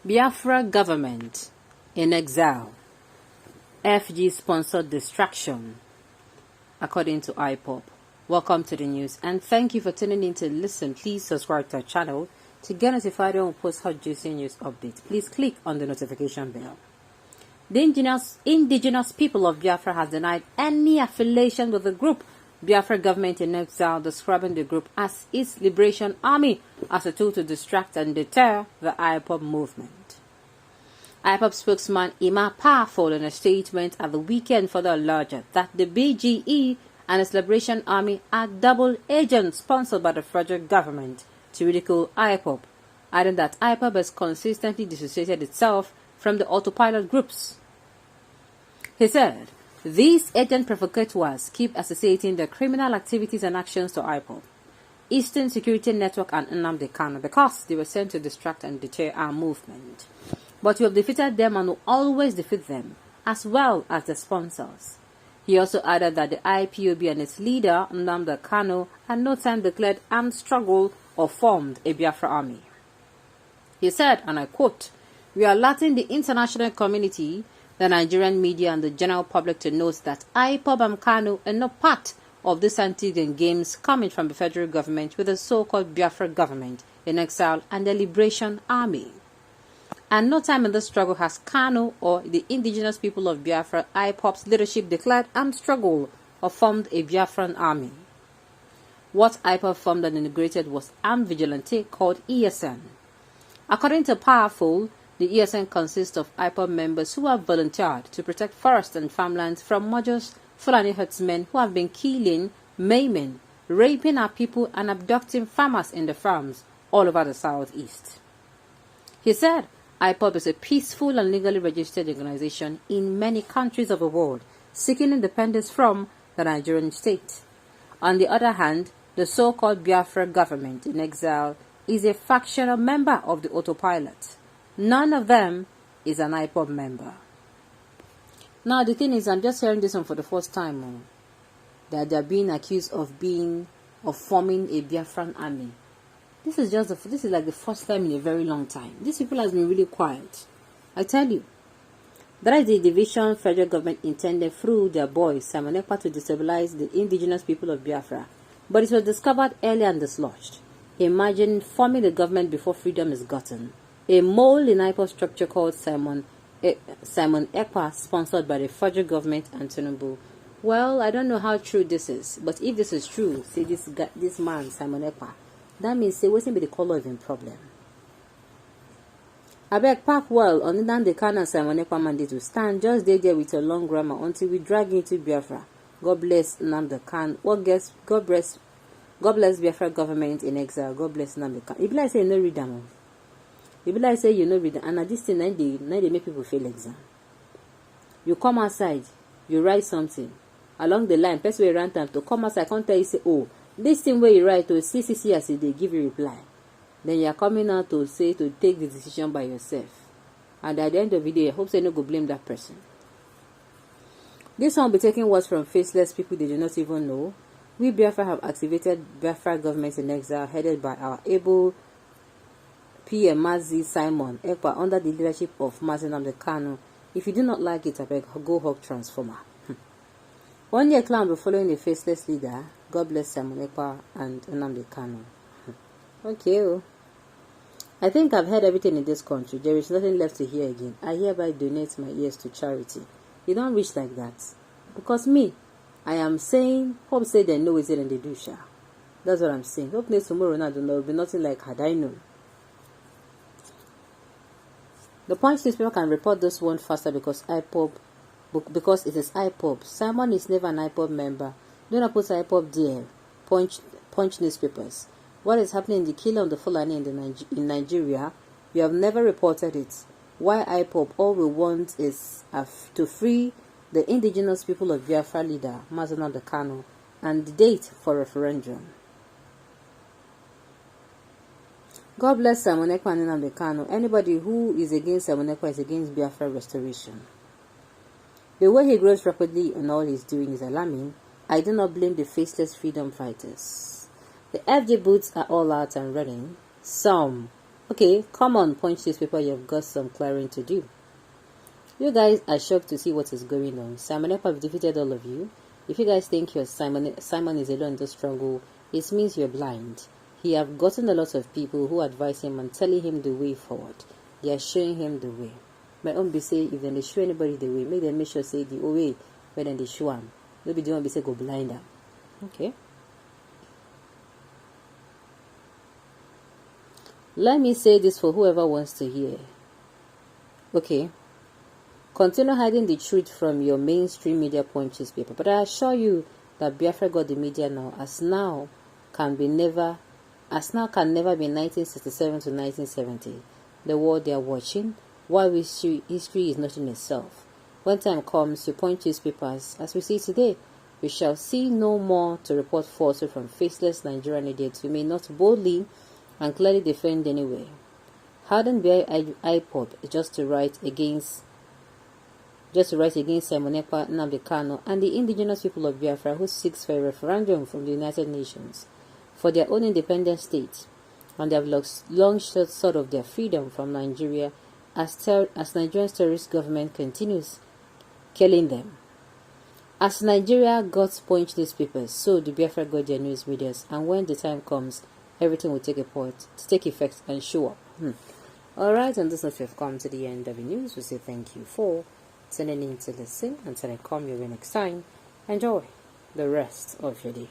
Biafra government in exile. FG-sponsored distraction, according to IP0B. Welcome to the news, and thank you for tuning in to listen. Please subscribe to our channel to get notified when we post hot juicy news updates. Please click on the notification bell. The indigenous people of Biafra has denied any affiliation with the group Biafra government in exile, describing the group as its liberation army as a tool to distract and deter the IP0B movement. IP0B spokesman Ima Powerful, in a statement at the weekend, further alleged that the BGE and its liberation army are double agents sponsored by the federal government to ridicule IP0B, adding that IP0B has consistently dissociated itself from the autopilot groups. He said, "These agent provocateurs keep associating their criminal activities and actions to IP0B, Eastern Security Network and Nnamdi Kanu, because they were sent to distract and deter our movement. But we have defeated them and will always defeat them, as well as the sponsors." He also added that the IP0B and its leader, Nnamdi Kanu, at no time declared armed struggle or formed a Biafra army. He said, and I quote, "We are alerting the international community, the Nigerian media and the general public to note that IP0B and Kanu are not part of this anti-gun games coming from the federal government with the so-called Biafra government in exile and the liberation army. And no time in this struggle has Kanu or the indigenous people of Biafra, IP0B's leadership, declared armed struggle or formed a Biafran army. What IP0B formed and integrated was armed vigilante called ESN. According to Powerful, the ESN consists of IP0B members who have volunteered to protect forest and farmlands from Mojo's Fulani herdsmen who have been killing, maiming, raping our people and abducting farmers in the farms all over the southeast. He said, IP0B is a peaceful and legally registered organization in many countries of the world, seeking independence from the Nigerian state. On the other hand, the so-called Biafra government in exile is a factional member of the autopilot. None of them is an IP0B member." Now the thing is, I'm just hearing this one for the first time, that they're being accused of forming a Biafran army. This is like the first time in a very long time. These people has been really quiet. I tell you. That is the division federal government intended through their boy Simon Ekpa to destabilize the indigenous people of Biafra. But it was discovered earlier and dislodged. Imagine forming the government before freedom is gotten. A mole in IP0B structure called Simon Ekpa, sponsored by the federal government and Tinubu. Well, I don't know how true this is, but if this is true, say this man Simon Ekpa, that means say what's be the color of him problem. I beg pack well on the Nnamdi Kanu and Simon Ekpa mandate to stand just there with a long grammar until we drag into Biafra. God bless Nnamdi Kanu. God bless Biafra government in exile. God bless Nnamdi Kanu. If like say you no read them, if like say you no read them, and this thing now they make people fail exam. You come outside, you write something along the line. Person will rant time to come outside. Can't tell you say, oh, this thing where you write to see as they give you reply. Then you are coming out to say to take the decision by yourself. And at the end of the day, I hope you no go blame that person. This one will be taking words from faceless people they do not even know. We Biafra have activated Biafra government in exile headed by our able PM Mazi Simon Ekpa under the leadership of Mazi Nnamdi Kanu. If you do not like it, I beg, go hug transformer. 1 year clan will be following a faceless leader. God bless Simon Ekpa and Nnamdi Kanu. Okay. I think I've heard everything in this country. There is nothing left to hear again. I hereby donate my ears to charity. You don't reach like that. Because me, I am saying, hope say they know is it and they do sha. That's what I'm saying. Hope next tomorrow now there will be nothing like had I known. The Punch newspaper can report this one faster because because it is IP0B. Simon is never an IP0B member. Do not put IP0B there. Punch newspapers. What is happening in the killing of the Fulani in Nigeria? You have never reported it. Why IP0B? All we want is to free the indigenous people of Biafra leader, Mazi Nnamdi Kanu, and the date for referendum. God bless Simon Ekpa and Nnamdi Kanu. Anybody who is against Simon Ekpa is against Biafra restoration. The way he grows rapidly and all he's doing is alarming. I do not blame the faceless freedom fighters. The FJ boots are all out and running. Some Okay, come on, Punch newspaper, you've got some clearing to do. You guys are shocked to see what is going on. Simon Ekpa have defeated all of you. If you guys think Simon is alone in the struggle, it means you're blind. He have gotten a lot of people who advise him and telling him the way forward. They are showing him the way. My own be say, if they show anybody the way, make them make sure say the way where then they show him. Maybe they won't be say go blind them. Okay. Let me say this for whoever wants to hear. Okay. Continue hiding the truth from your mainstream media Punch newspaper. But I assure you that Biafra got the media now, as now can never be 1967 to 1970. The war they are watching, while history is not in itself. When time comes, your Punch newspapers, as we see today, we shall see no more to report falsehood from faceless Nigerian idiots who may not boldly and clearly defend anyway. Hardened by IP0B just to write against Simon Ekpa, Nnamdi Kanu, and the indigenous people of Biafra who seeks for a referendum from the United Nations for their own independent state, and they have long short of their freedom from Nigeria as Nigeria's terrorist government continues killing them. As Nigeria got Punch newspapers, so the Biafra got their news medias, and when the time comes, everything will take effect and show up. Alright, on this note, we've come to the end of the news. We say thank you for tuning in to listen. Until I come your way next time, enjoy the rest of your day.